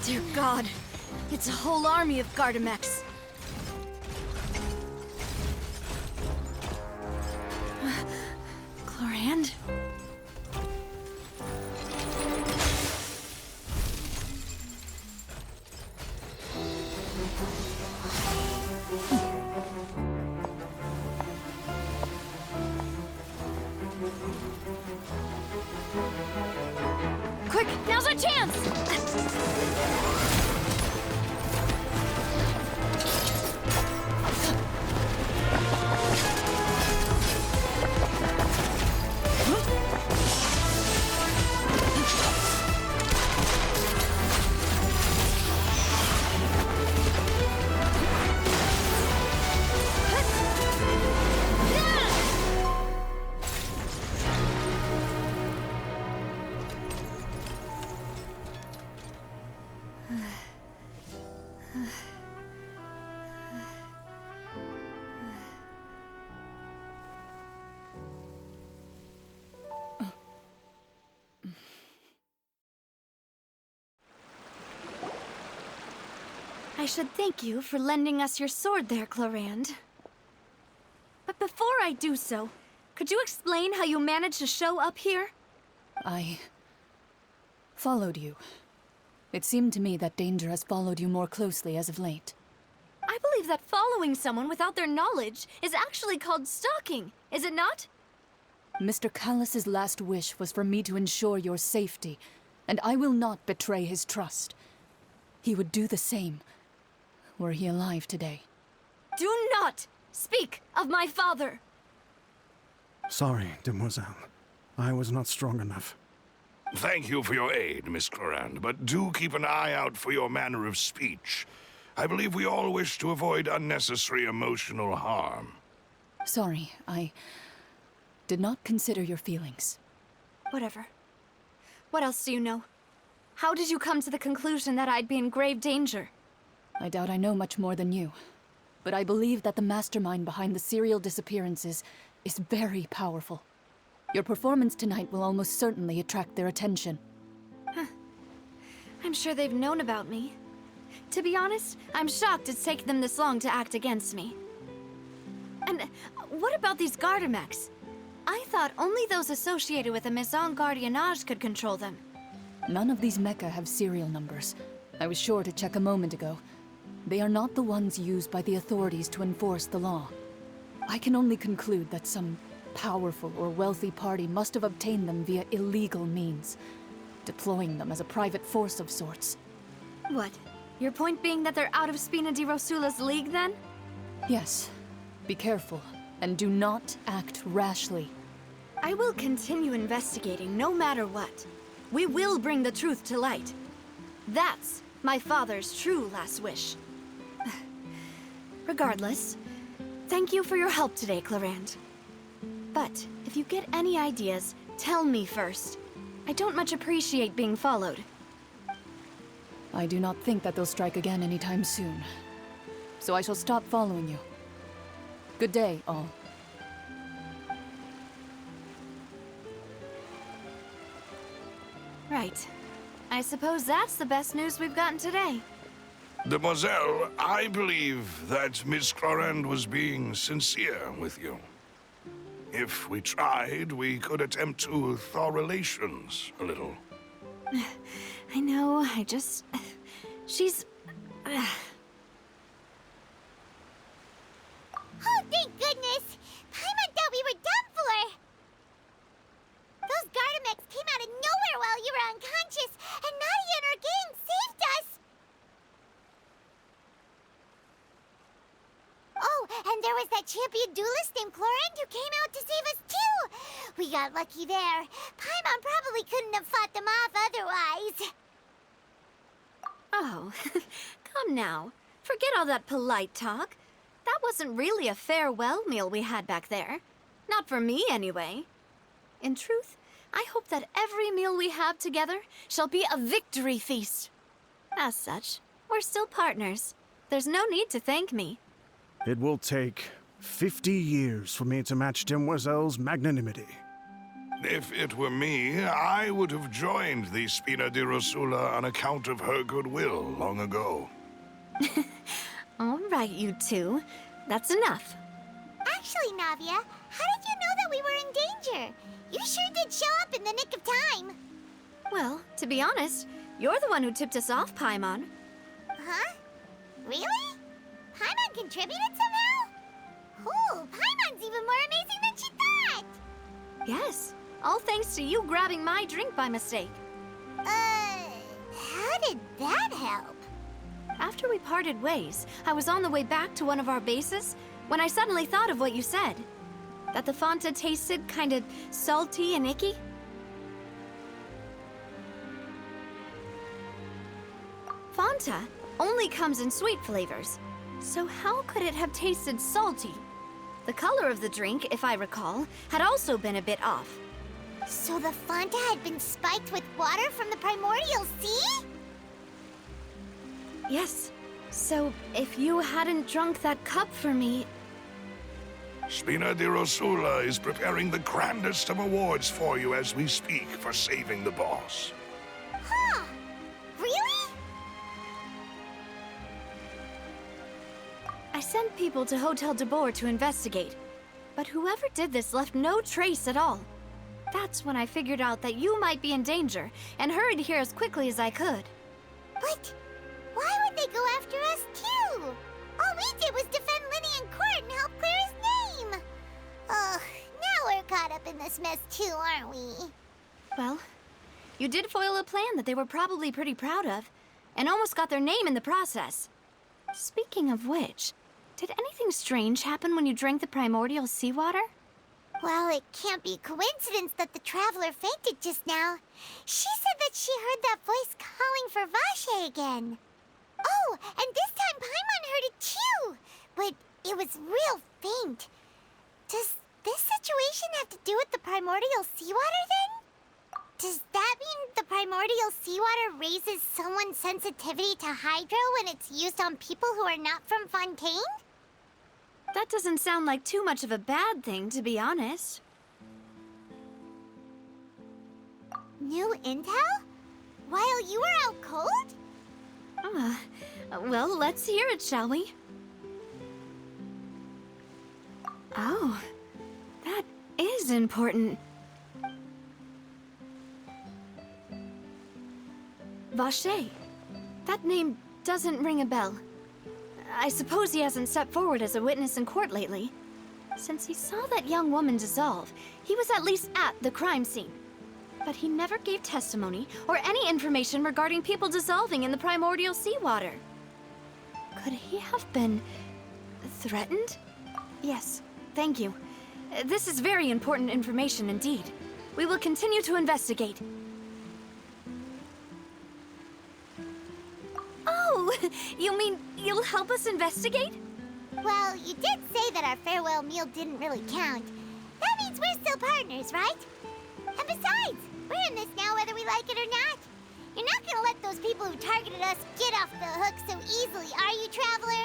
Dear God, it's a whole army of Gardamex. CLORINDE? Quick, now's our chance! I should thank you for lending us your sword there, CLORINDE. But before I do so, could you explain how you managed to show up here? I followed you. It seemed to me that danger has followed you more closely as of late. I believe that following someone without their knowledge is actually called stalking, is it not? Mr. Callus's last wish was for me to ensure your safety, and I will not betray his trust. He would do the same, were he alive today. Do not speak of my father! Sorry, demoiselle. I was not strong enough. Thank you for your aid, Miss CLORINDE, but do keep an eye out for your manner of speech. I believe we all wish to avoid unnecessary emotional harm. Sorry, I did not consider your feelings. Whatever. What else do you know? How did you come to the conclusion that I'd be in grave danger? I doubt I know much more than you, but I believe that the mastermind behind the serial disappearances is very powerful. Your performance tonight will almost certainly attract their attention. I'm sure they've known about me. To be honest, I'm shocked it's taken them this long to act against me. And what about these Gardamex? I thought only those associated with the Maison Gardiennage could control them. None of these mecha have serial numbers. I was sure to check a moment ago. They are not the ones used by the authorities to enforce the law. I can only conclude that some powerful or wealthy party must have obtained them via illegal means, deploying them as a private force of sorts. What? Your point being that they're out of Spina di Rosula's league, then? Yes. Be careful, and do not act rashly. I will continue investigating no matter what. We will bring the truth to light. That's my father's true last wish. Regardless, thank you for your help today, CLORINDE. But if you get any ideas, tell me first. I don't much appreciate being followed. I do not think that they'll strike again anytime soon. So I shall stop following you. Good day, all. Right. I suppose that's the best news we've gotten today. Demoiselle, I believe that Miss CLORINDE was being sincere with you. If we tried, we could attempt to thaw relations a little. I know, she's... Oh, thank goodness! Paimon thought we were done for! Those Gardamex came out of nowhere while you were unconscious, and Nadia and her gang saved us! Oh, and there was that champion duelist named CLORINDE who came out to save us too! We got lucky there. Paimon probably couldn't have fought them off otherwise. Oh, come now. Forget all that polite talk. That wasn't really a farewell meal we had back there. Not for me, anyway. In truth, I hope that every meal we have together shall be a victory feast. As such, we're still partners. There's no need to thank me. It will take 50 years for me to match Demoiselle's magnanimity. If it were me, I would have joined the Spina di Rosula on account of her goodwill long ago. All right, you two. That's enough. Actually, Navia, how did you know that we were in danger? You sure did show up in the nick of time. Well, to be honest, you're the one who tipped us off, Paimon. Huh? Really? Paimon contributed somehow? Ooh, Paimon's even more amazing than she thought! Yes, all thanks to you grabbing my drink by mistake. How did that help? After we parted ways, I was on the way back to one of our bases when I suddenly thought of what you said. That the Fanta tasted kind of salty and icky. Fanta only comes in sweet flavors, so how could it have tasted salty? The color of the drink, if I recall, had also been a bit off. So the Fanta had been spiked with water from the primordial sea? Yes, so if you hadn't drunk that cup for me... Spina di Rosula is preparing the grandest of awards for you as we speak for saving the boss. Huh? Really? I sent people to Hotel de Boer to investigate, but whoever did this left no trace at all. That's when I figured out that you might be in danger and hurried here as quickly as I could. But why would they go after us too? All we did was defend Linny in court and help clear his name. Ugh, now we're caught up in this mess too, aren't we? Well, you did foil a plan that they were probably pretty proud of, and almost got their name in the process. Speaking of which, did anything strange happen when you drank the primordial seawater? Well, it can't be coincidence that the traveler fainted just now. She said that she heard that voice calling for Vache again. Oh, and this time Paimon heard it too, but it was real faint. Does this situation have to do with the primordial seawater then? Does that mean the primordial seawater raises someone's sensitivity to hydro when it's used on people who are not from Fontaine? That doesn't sound like too much of a bad thing, to be honest. New intel? While you were out cold? Well, let's hear it, shall we? Oh, that is important. Vache. That name doesn't ring a bell. I suppose he hasn't stepped forward as a witness in court lately. Since he saw that young woman dissolve, he was at least at the crime scene. But he never gave testimony or any information regarding people dissolving in the primordial seawater. Could he have been threatened? Yes, thank you. This is very important information indeed. We will continue to investigate. Oh, you mean you'll help us investigate? Well, you did say that our farewell meal didn't really count. That means we're still partners, right? And besides, we're in this now whether we like it or not. You're not gonna let those people who targeted us get off the hook so easily, are you, Traveler?